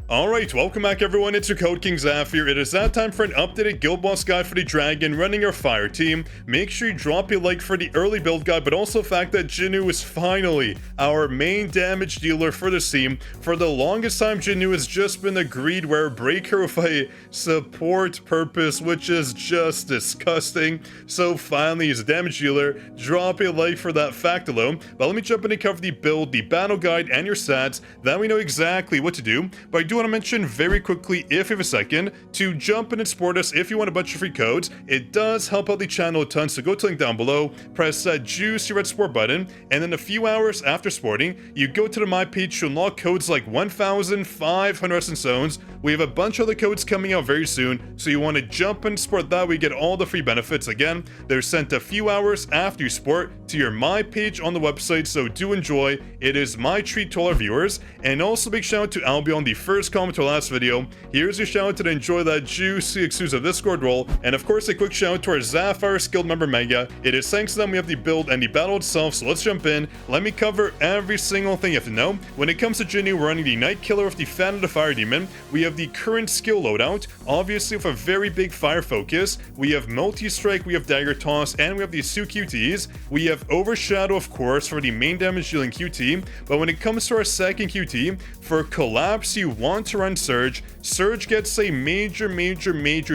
Alright, welcome back everyone, it's your Code King Zaf here. It is that time for an updated guild boss guide for the dragon running our fire team. Make sure you drop a like for the early build guide, but also the fact that JINWOO is finally our main damage dealer for this team. For the longest time, JINWOO has just been a greed wear breaker with a support purpose, which is just disgusting. So finally, he's a damage dealer. Drop a like for that fact alone. But let me jump in and cover the build, the battle guide, and your stats. Then we know exactly what to do. But I do want to mention very quickly, if you have a second, to jump in and support us if you want a bunch of free codes. It does help out the channel a ton, so go to the link down below, press that juicy red support button, and then a few hours after supporting, you go to the My page to unlock codes like 1,500 Essence Zones. We have a bunch of other codes coming out very soon, so you want to jump and support that. We get all the free benefits. Again, they're sent a few hours after you support to your My page on the website, so do enjoy. It is my treat to all our viewers. And also big shout out to Albion, the first comment to our last video. Here's your shout out to enjoy that juicy exclusive Discord role. And of course, a quick shout out to our Sapphire skilled member Mega. It is thanks to them we have the build and the battle itself, so let's jump in. Let me cover every single thing you have to know. When it comes to JINWOO, we're running the Night Killer with the Fan of the Fire Demon. We have the current skill loadout, obviously with a very big fire focus. We have Multi-Strike, we have Dagger Toss, and we have the Su QTs. We have Overshadow, of course, for the main damage dealing QT. But when it comes to our second QT, for Collapse, you want to run Surge. Surge gets a major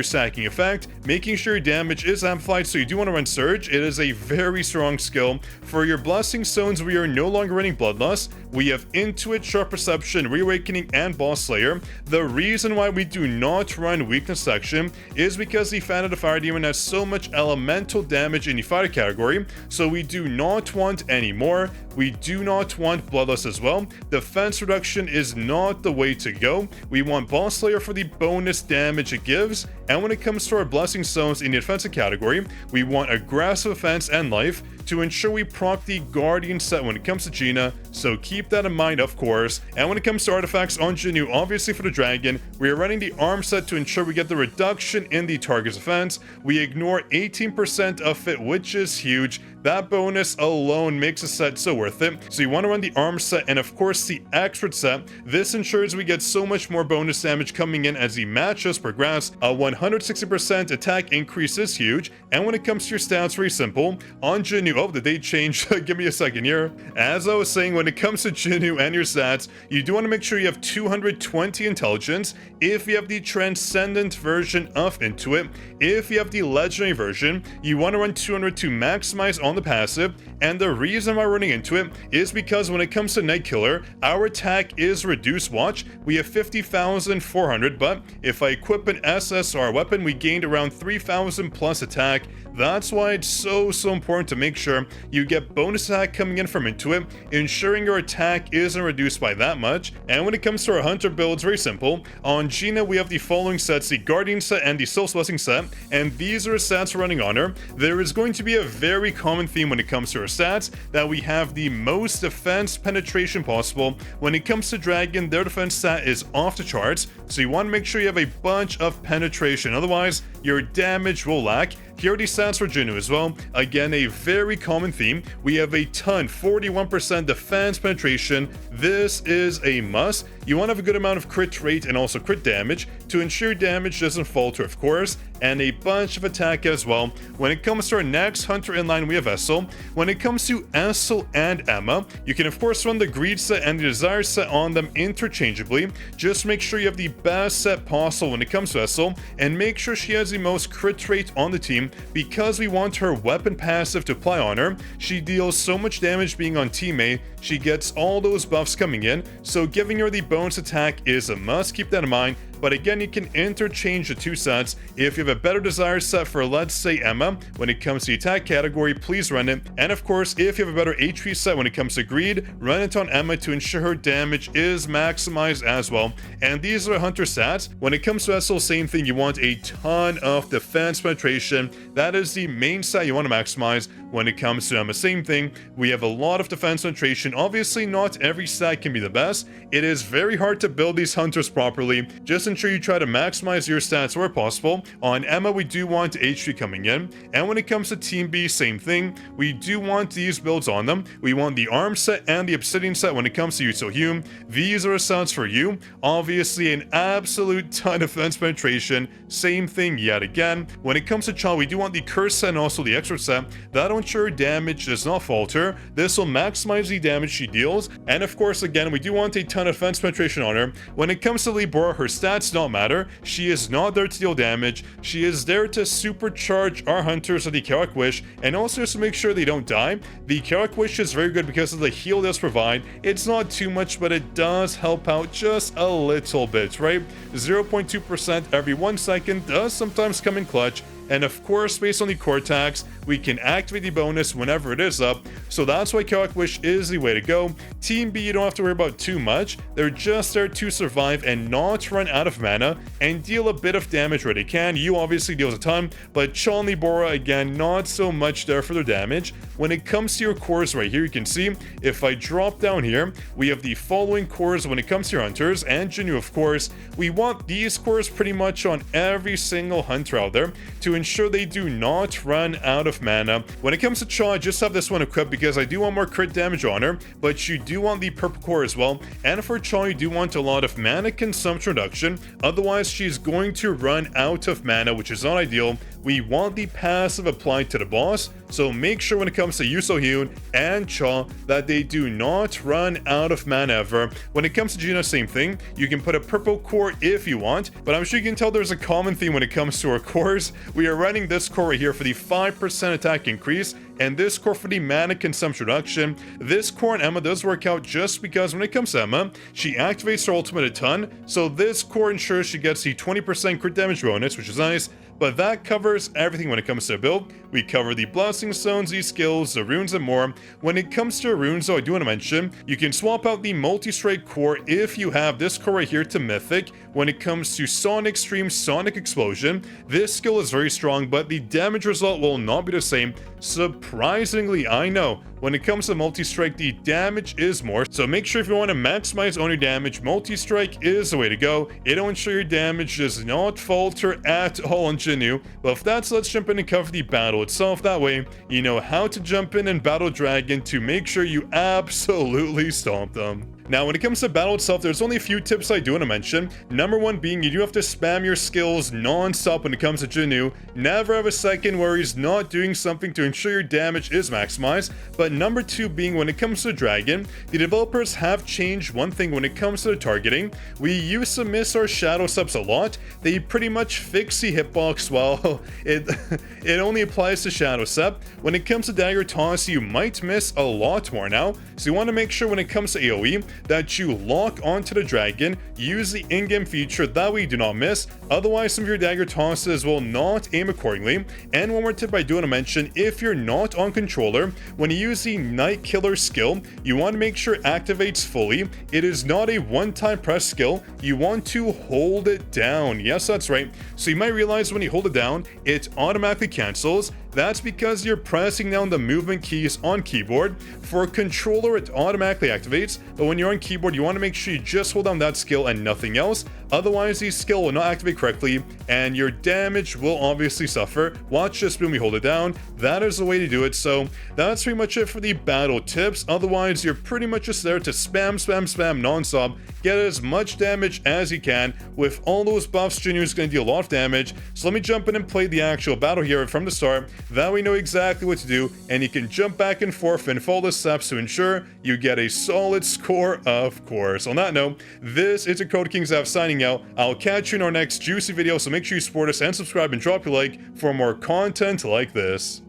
stacking effect, making sure your damage is amplified, so you do want to run Surge. It is a very strong skill. For your Blessing Stones, we are no longer running Bloodlust. We have Intuit, Sharp Perception, Reawakening, and Boss Slayer. The reason why we do not run Weakness Section is because the Fan of the Fire Demon has so much elemental damage in the fire category, so we do not want any more. We do not want Bloodlust as well. Defense reduction is not the way to go. We want Boss Slayer for the bonus damage it gives. And when it comes to our Blessing Stones in the defensive category, we want Aggressive Offense and Life to ensure we proc the Guardian set when it comes to Gina, so keep that in mind, of course. And when it comes to artifacts on JINWOO, obviously for the dragon, we are running the arm set to ensure we get the reduction in the target's offense. We ignore 18% of it, which is huge. That bonus alone makes the set so worth it. So you want to run the arm set and of course the expert set. This ensures we get so much more bonus damage coming in as the matches progress. A 160% attack increase is huge. And when it comes to your stats, very simple. On JINWOO, oh, the date changed. Give me a second here. As I was saying, when it comes to JINWOO and your stats, you do want to make sure you have 220 intelligence. If you have the transcendent version of Intuit, if you have the legendary version, you want to run 200 to maximize on the passive. And the reason why we're running Intuit is because when it comes to Night Killer, our attack is reduced. Watch, we have 50,400, but if I equip an SSR weapon, we gained around 3,000 plus attack. That's why it's so important to make sure you get bonus attack coming in from Intuit, ensuring your attack isn't reduced by that much. And when it comes to our Hunter build, it's very simple. On Gina, we have the following sets, the Guardian set and the Soul's Blessing set, and these are stats we're running on her. There is going to be a very common theme when it comes to our stats, that we have the most defense penetration possible. When it comes to Dragon, their defense stat is off the charts, so you want to make sure you have a bunch of penetration, otherwise your damage will lack. Here are the stats for JINWOO as well. Again, a very common theme. We have a ton, 41% defense penetration. This is a must. You want to have a good amount of crit rate and also crit damage to ensure damage doesn't falter, of course, and a bunch of attack as well. When it comes to our next Hunter in line, we have Essel. When it comes to Essel and Emma, you can of course run the Greed set and the Desire set on them interchangeably. Just make sure you have the best set possible when it comes to Essel, and make sure she has the most crit rate on the team, because we want her weapon passive to apply on her. She deals so much damage being on Team A, she gets all those buffs coming in, so giving her the bonus attack is a must, keep that in mind. But again, you can interchange the two sets. If you have a better Desire set for, let's say, Emma, when it comes to the attack category, please run it. And of course, if you have a better HP set when it comes to Greed, run it on Emma to ensure her damage is maximized as well. And these are Hunter stats. When it comes to Essel, same thing, you want a ton of defense penetration. That is the main stat you want to maximize. When it comes to Emma, same thing. We have a lot of defense penetration. Obviously, not every stat can be the best. It is very hard to build these hunters properly. Just ensure you try to maximize your stats where possible. On Emma, we do want HP coming in. And when it comes to Team B, same thing. We do want these builds on them. We want the arm set and the obsidian set when it comes to Yusohyun. These are stats for you. Obviously, an absolute ton of defense penetration. Same thing yet again. When it comes to Cha, we do want the curse set and also the extra set. That'll ensure damage does not falter. This will maximize the damage she deals. And of course, again, we do want a ton of defense penetration on her. When it comes to Libora, her stats don't matter. She is not there to deal damage. She is there to supercharge our hunters with the Chaotic Wish, and also just to make sure they don't die. The Chaotic Wish is very good because of the heal it does provide. It's not too much, but it does help out just a little bit, right? 0.2% every 1 second does sometimes come in clutch. And of course, based on the core tax, we can activate the bonus whenever it is up. So that's why Chaotic Wish is the way to go. Team B, you don't have to worry about too much. They're just there to survive and not run out of mana and deal a bit of damage where they can. You obviously deals a ton, but Cha and Libora, again, not so much there for their damage. When it comes to your cores right here, you can see if I drop down here, we have the following cores when it comes to your hunters and JINWOO, of course. We want these cores pretty much on every single hunter out there to ensure they do not run out of mana. When it comes to Cha, I just have this one equipped because I do want more crit damage on her, but you do want the purple core as well. And for Cha, you do want a lot of mana consumption reduction, otherwise she's going to run out of mana, which is not ideal. We want the passive applied to the boss, so make sure when it comes to Yusohyun and Cha that they do not run out of mana ever. When it comes to Gina, same thing. You can put a purple core if you want, but I'm sure you can tell there's a common theme when it comes to our cores. We are running this core right here for the 5% attack increase, and this core for the mana consumption reduction. This core on Emma does work out just because when it comes to Emma, she activates her ultimate a ton, so this core ensures she gets the 20% crit damage bonus, which is nice. But that covers everything when it comes to a build. We cover the Blessing Stones, the skills, the runes, and more. When it comes to runes, though, I do want to mention, you can swap out the multi-strike core if you have this core right here to Mythic. When it comes to Sonic Stream, Sonic Explosion, this skill is very strong, but the damage result will not be the same. Surprisingly, I know. When it comes to multi-strike, the damage is more, so make sure if you want to maximize on your damage, multi-strike is the way to go. It'll ensure your damage does not falter at all on JINWOO. But if that's, let's jump in and cover the battle itself. That way, you know how to jump in and battle Dragon to make sure you absolutely stomp them. Now, when it comes to battle itself, there's only a few tips I do want to mention. Number one being, you do have to spam your skills non-stop when it comes to JINWOO. Never have a second where he's not doing something to ensure your damage is maximized. But number two being, when it comes to Dragon, the developers have changed one thing when it comes to the targeting. We used to miss our shadow subs a lot. They pretty much fix the hitbox. Well, it only applies to shadow sub. When it comes to dagger toss, you might miss a lot more now. So you want to make sure when it comes to AoE that you lock onto the dragon, use the in-game feature, that way you do not miss. Otherwise, some of your dagger tosses will not aim accordingly. And one more tip I do want to mention, if you're not on controller, when you use the Night Killer skill, you want to make sure it activates fully. It is not a one-time press skill. You want to hold it down. Yes, that's right. So you might realize when you hold it down, it automatically cancels. That's because you're pressing down the movement keys on keyboard. For a controller, it automatically activates, but when you're on keyboard, you want to make sure you just hold down that skill and nothing else. Otherwise, the skill will not activate correctly, and your damage will obviously suffer. Watch this when we hold it down. That is the way to do it. So that's pretty much it for the battle tips. Otherwise, you're pretty much just there to spam non-stop. Get as much damage as you can. With all those buffs, JINWOO is going to deal a lot of damage. So let me jump in and play the actual battle here from the start. That way we know exactly what to do, and you can jump back and forth and follow the steps to ensure you get a solid score, of course. On that note, this is CodeKing's signing out. I'll catch you in our next juicy video, so make sure you support us and subscribe and drop your like for more content like this.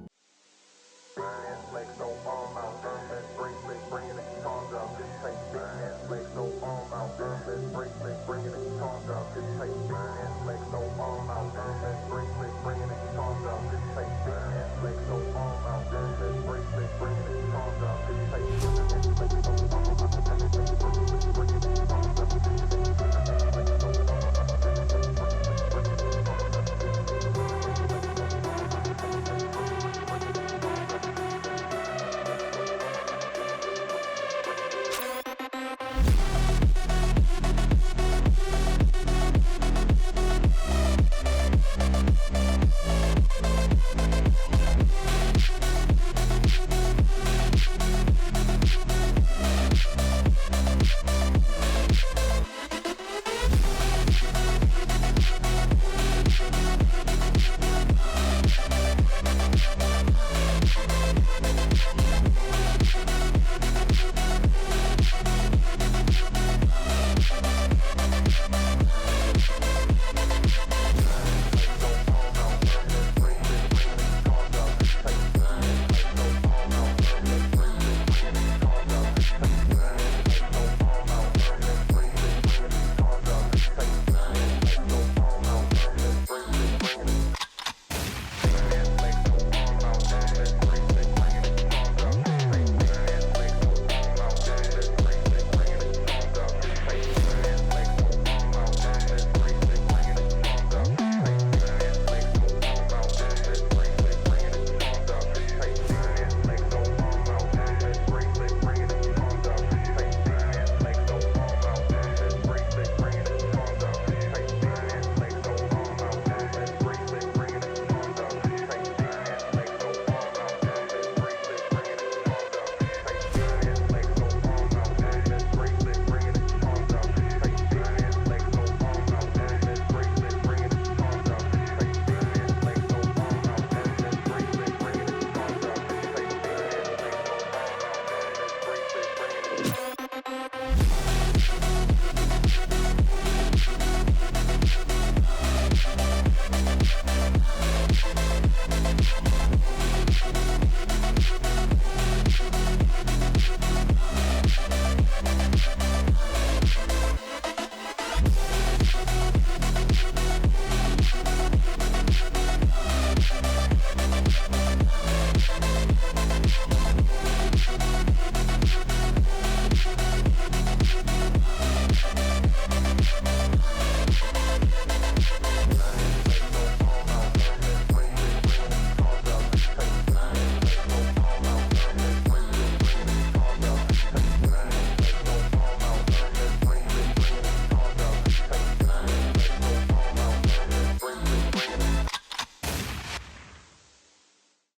Bring it